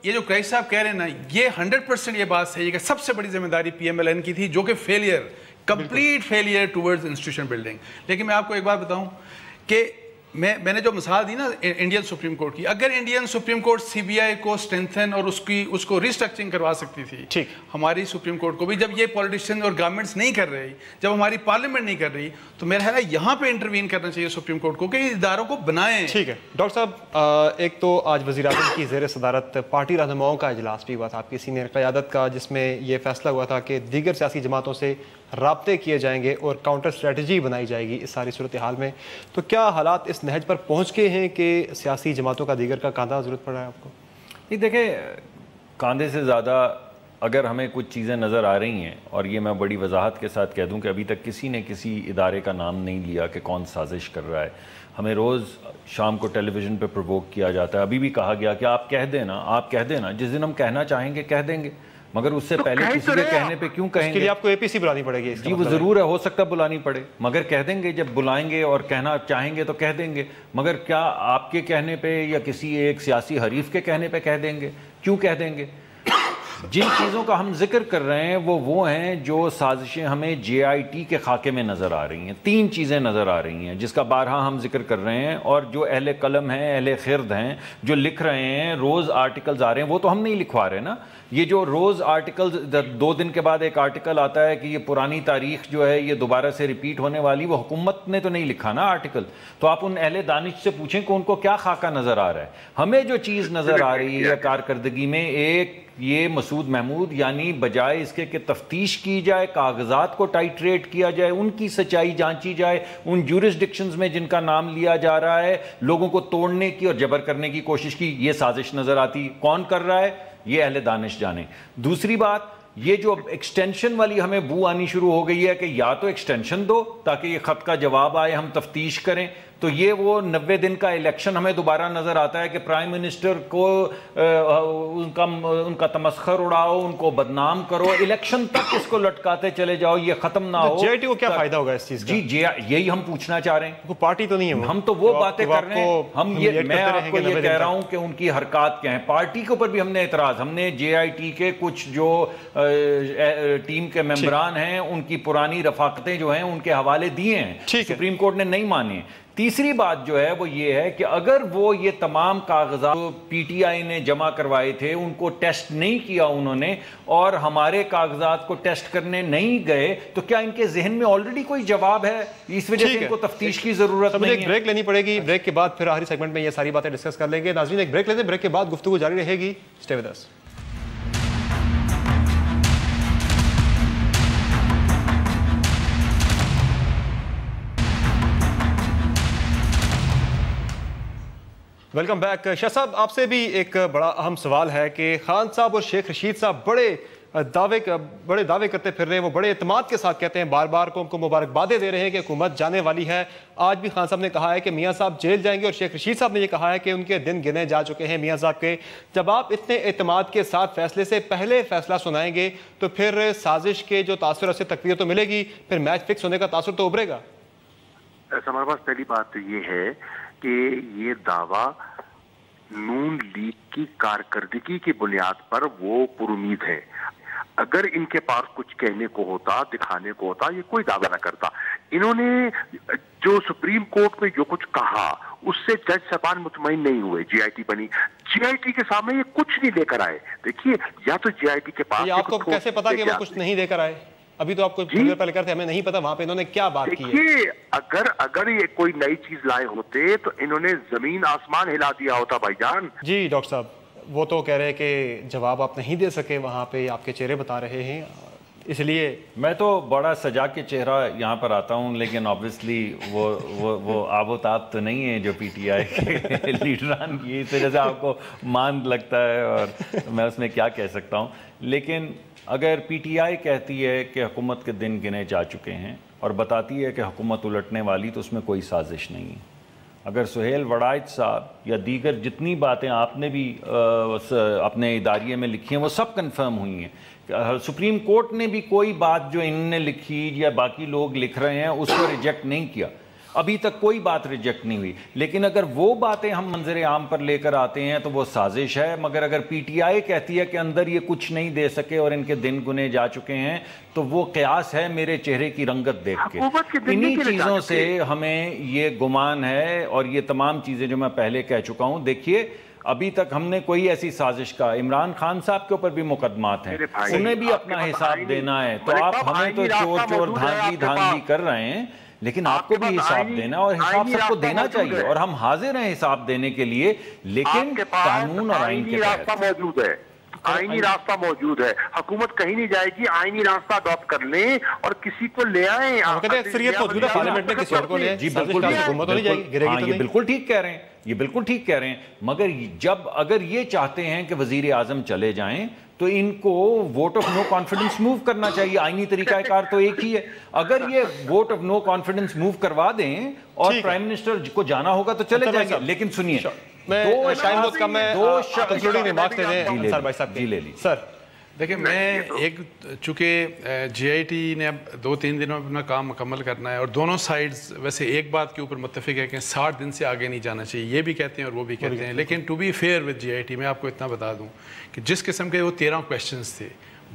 یہ جو قریشی صاحب کہہ رہے ہیں نا، یہ 100% یہ بات صحیح ہے کہ سب سے بڑی ذمہ داری پی ایم ایل این کی تھی، جو کہ failure, complete failure towards institution building. لیکن میں آپ کو ایک بات بتاؤں کہ میں نے جو مثال دی نا انڈین سپریم کورٹ کی، اگر Indian supreme court C B I کو اسٹرینتھن اور اس کو ریسٹرکچرنگ کروا سکتی تھی، ہماری سپریم کورٹ کو بھی، جب یہ پولیٹیشین اور گورنمنٹس نہیں کر رہی، جب ہماری پارلیمنٹ نہیں کر رہی، تو میرا خیال ہے یہاں پہ انٹروین کرنا چاہیے سپریم کورٹ کو کہ اداروں کو بنائیں. ٹھیک ہے ڈاکٹر صاحب، ایک تو آج وزیر اعظم کی زیر صدارت پارٹی رہنماؤں کا اجلاس بھی ہوا تھا آپ کی سینئر قیادت کا، جس میں یہ فیصلہ ہوا تھا کہ دیگر سیاسی جماعتوں سے رابطے کیے جائیں گے اور کاؤنٹر اسٹریٹجی بنائی جائے گی اس ساری صورتحال میں. تو کیا حالات اس نہج پر پہنچ گئے ہیں کہ سیاسی جماعتوں کا دیگر کا کاندھا ضرورت پڑ رہا ہے آپ کو؟ نہیں دیکھیں، کاندھے سے زیادہ اگر ہمیں کچھ چیزیں نظر آ رہی ہیں، اور یہ میں بڑی وضاحت کے ساتھ کہہ دوں کہ ابھی تک کسی نے کسی ادارے کا نام نہیں لیا کہ کون سازش کر رہا ہے. ہمیں روز شام کو ٹیلی ویژن پہ پرووک کیا جاتا ہے. ابھی بھی کہا گیا کہ آپ کہہ دینا جس دن ہم کہنا چاہیں گے کہہ دیں گے، مگر اس سے پہلے کسی کے کہنے پہ کیوں کہیں گے؟ اس کے لیے آپ کو اے پی سی بلانی پڑے گی. جی وہ ضرور ہے، ہو سکتا ہے بلانی پڑے، مگر کہہ دیں گے. جب بلائیں گے اور کہنا چاہیں گے تو کہہ دیں گے. مگر کیا آپ کے کہنے پہ یا کسی ایک سیاسی حریف کے کہنے پہ کہہ دیں گے؟ کیوں کہہ دیں گے؟ جن چیزوں کا ہم ذکر کر رہے ہیں وہ ہیں جو سازشیں ہمیں جے آئی ٹی کے خاکے میں نظر آ رہی ہیں. 3 چیزیں نظر آ رہی ہیں جس کا بارہا ہم ذکر کر رہے ہیں، اور جو اہل قلم ہیں، اہل خرد ہیں، جو لکھ رہے ہیں، روز آرٹیکلز آ رہے ہیں، وہ تو ہم نہیں لکھوا رہے نا. یہ جو روز آرٹیکل 2 دن کے بعد ایک آرٹیکل آتا ہے کہ یہ پرانی تاریخ جو ہے یہ دوبارہ سے ریپیٹ ہونے والی، وہ حکومت نے تو نہیں لکھا نا آرٹیکل. تو آپ ان اہل دانش سے پوچھیں کہ ان کو کیا خاکہ نظر آ رہا ہے. ہمیں جو چیز نظر آ رہی ہے کارکردگی میں، ایک یہ مسعود محمود، یعنی بجائے اس کے کہ تفتیش کی جائے، کاغذات کو ٹائٹریٹ کیا جائے، ان کی سچائی جانچی جائے، ان جورسڈکشنز میں جن کا نام لیا جا رہا ہے لوگوں کو توڑنے کی اور جبر کرنے کی کوشش کی، یہ سازش نظر آتی. کون کر رہا ہے؟ یہ اہل دانش جانے. دوسری بات، یہ جو ایکسٹینشن والی ہمیں بو آنی شروع ہو گئی ہے کہ یا تو ایکسٹینشن دو تاکہ یہ خط کا جواب آئے، ہم تفتیش کریں. تو یہ وہ 90 دن کا الیکشن ہمیں دوبارہ نظر آتا ہے کہ پرائم منسٹر کو ان کا تمسخر اڑاؤ, ان کو بدنام کرو, الیکشن تک اس کو لٹکاتے چلے جاؤ, یہ ختم نہ ہو. جے آئی ٹی کو کیا فائدہ ہوگا اس چیز کا؟ جی یہی ہم پوچھنا چاہ رہے ہیں. پارٹی تو نہیں ہے, ہم تو وہ باتیں کر رہے ہیں. میں آپ کو یہ کہہ رہا ہوں کہ ان کی حرکات کیا ہیں. پارٹی کے اوپر بھی ہم نے اعتراض, ہم نے جے آئی ٹی کے کچھ جو ٹیم کے ممبران ہیں ان کی پرانی رفاقتیں جو ہیں ان کے حوالے دیے ہیں, سپریم کورٹ نے نہیں مانے. تیسری بات جو ہے وہ یہ ہے کہ اگر وہ یہ تمام کاغذات پی ٹی آئی نے جمع کروائے تھے ان کو ٹیسٹ نہیں کیا انہوں نے, اور ہمارے کاغذات کو ٹیسٹ کرنے نہیں گئے, تو کیا ان کے ذہن میں آلریڈی کوئی جواب ہے؟ اس وجہ سے ان کو تفتیش کی ضرورت نہیں ہے. ایک بریک لینی پڑے گی, بریک کے بعد پھر آخری سیگمنٹ میں یہ ساری باتیں ڈسکس کر لیں گے. ناظرین ایک بریک لیتے ہیں, بریک کے بعد گفتگو جاری رہے گی. Stay with us. Welcome back. Shah sahib, آپ سے بھی ایک بڑا اہم سوال ہے کہ خان صاحب اور شیخ رشید صاحب بڑے دعوے کرتے پھر رہے ہیں, وہ بڑے اعتماد کے ساتھ کہتے ہیں, بار بار کو ان کو مبارکبادیں دے رہے ہیں کہ حکومت جانے والی ہے. آج بھی خان صاحب نے کہا ہے کہ میاں صاحب جیل جائیں گے, اور شیخ رشید صاحب نے یہ کہا ہے کہ ان کے دن گنے جا چکے ہیں میاں صاحب کے. جب آپ اتنے اعتماد کے ساتھ فیصلے سے پہلے فیصلہ سنائیں گے تو پھر سازش کے جو تاثر سے تقویت تو ملے گی, پھر میچ فکس ہونے کا تاثر تو ابھرے گا. ہمارے پاس پہلی بات تو یہ ہے کہ یہ دعویٰ نون لیگ کی کارکردگی کی بنیاد پر وہ پر امید ہے. اگر ان کے پاس کچھ کہنے کو ہوتا, دکھانے کو ہوتا, یہ کوئی دعویٰ نہ کرتا. انہوں نے جو سپریم کورٹ میں جو کچھ کہا اس سے جج صاحبان مطمئن نہیں ہوئے. جے آئی ٹی بنی, جے آئی ٹی کے سامنے یہ کچھ نہیں لے کر آئے. دیکھیے, یا تو جے آئی ٹی کے پاس آپ کو کیسے پتا کہ وہ کچھ نہیں لے کر آئے؟ ابھی تو آپ کو پہلے کرتے ہمیں نہیں پتا وہاں پہ انہوں نے کیا بات کی ہے. دیکھیے, اگر یہ کوئی نئی چیز لائے ہوتے تو انہوں نے زمین آسمان ہلا دیا ہوتا بھائی جان. جی ڈاکٹر صاحب, وہ تو کہہ رہے کہ جواب آپ نہیں دے سکے, وہاں پہ آپ کے چہرے بتا رہے ہیں, اس لیے میں تو بڑا سجا کے چہرہ یہاں پر آتا ہوں, لیکن آبویسلی وہ آب و تاب تو نہیں ہے جو پی ٹی آئی کے لیڈران کی, اس وجہ سے آپ کو ماند لگتا ہے اور میں اس میں کیا کہہ سکتا ہوں. لیکن اگر پی ٹی آئی کہتی ہے کہ حکومت کے دن گنے جا چکے ہیں اور بتاتی ہے کہ حکومت الٹنے والی, تو اس میں کوئی سازش نہیں ہے. اگر سہیل وڑائچ صاحب یا دیگر جتنی باتیں آپ نے بھی اپنے اداریے میں لکھی ہیں وہ سب کنفرم ہوئی ہیں. سپریم کورٹ نے بھی کوئی بات جو انہوں نے لکھی یا باقی لوگ لکھ رہے ہیں اس کو ریجیکٹ نہیں کیا, ابھی تک کوئی بات ریجیکٹ نہیں ہوئی. لیکن اگر وہ باتیں ہم منظر عام پر لے کر آتے ہیں تو وہ سازش ہے. مگر اگر پی ٹی آئی کہتی ہے کہ اندر یہ کچھ نہیں دے سکے اور ان کے دن گنے جا چکے ہیں, تو وہ قیاس ہے میرے چہرے کی رنگت دیکھ کے. انہی چیزوں سے ہمیں یہ گمان ہے, اور یہ تمام چیزیں جو میں پہلے کہہ چکا ہوں. دیکھیے, ابھی تک ہم نے کوئی ایسی سازش کا, عمران خان صاحب کے اوپر بھی مقدمات ہیں, انہیں بھی اپنا حساب دینا ہے. تو آپ ہمیں تو چور دھاندلی کر رہے ہیں, لیکن آپ کو بھی حساب دینا, اور حساب سب کو دینا چاہیے, اور ہم حاضر ہیں حساب دینے کے لیے, لیکن قانون اور آئین کے تحت. موجود ہے, آئینی راستہ موجود ہے. حکومت کہیں نہیں جائے گی, آئینی راستہ اڈاپٹ کر لیں اور کسی کو لے آئیں. اکثریت موجود ہے پارلیمنٹ میں, کسی اور کو لے. جی بالکل بالکل ٹھیک کہہ رہے ہیں, یہ بالکل ٹھیک کہہ رہے ہیں. مگر اگر یہ چاہتے ہیں کہ وزیر اعظم چلے جائیں تو ان کو vote of no confidence move کرنا چاہیے. آئینی طریقہ کار تو ایک ہی ہے. اگر یہ vote of no confidence move کروا دیں اور پرائم منسٹر کو جانا ہوگا تو چلے جائیں گے. لیکن سنیے, سر دیکھیں, میں چونکہ جے آئی ٹی نے اب 2-3 دنوں میں اپنا کام مکمل کرنا ہے, اور دونوں سائڈز ویسے ایک بات کے اوپر متفق ہے کہ 60 دن سے آگے نہیں جانا چاہیے, یہ بھی کہتے ہیں اور وہ بھی کہتے ہیں. لیکن to be fair with J I T, میں آپ کو اتنا بتا دوں کہ جس قسم کے وہ 13 کویشچنز تھے,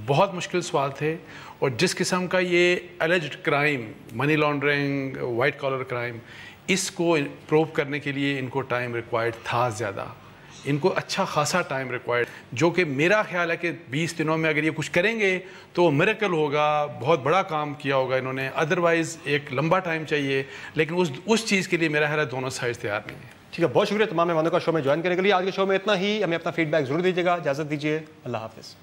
بہت مشکل سوال تھے, اور جس قسم کا یہ alleged crime, money laundering, white collar crime, اس کو پروو کرنے کے لیے ان کو ٹائم ریکوائرڈ تھا زیادہ. ان کو اچھا خاصا ٹائم ریکوائرڈ, جو کہ میرا خیال ہے کہ 20 دنوں میں اگر یہ کچھ کریں گے تو میریکل ہوگا, بہت بڑا کام کیا ہوگا انہوں نے. ادروائز ایک لمبا ٹائم چاہیے, لیکن اس چیز کے لیے میرا خیال ہے دونوں سائڈ تیار نہیں ہیں. ٹھیک ہے, بہت شکریہ تمام مہمانوں کا شو میں جوائن کرنے کے لیے. آج کے شو میں اتنا ہی. ہمیں اپنا فیڈ بیک ضرور دیجیے گا. اجازت دیجیے, اللہ حافظ.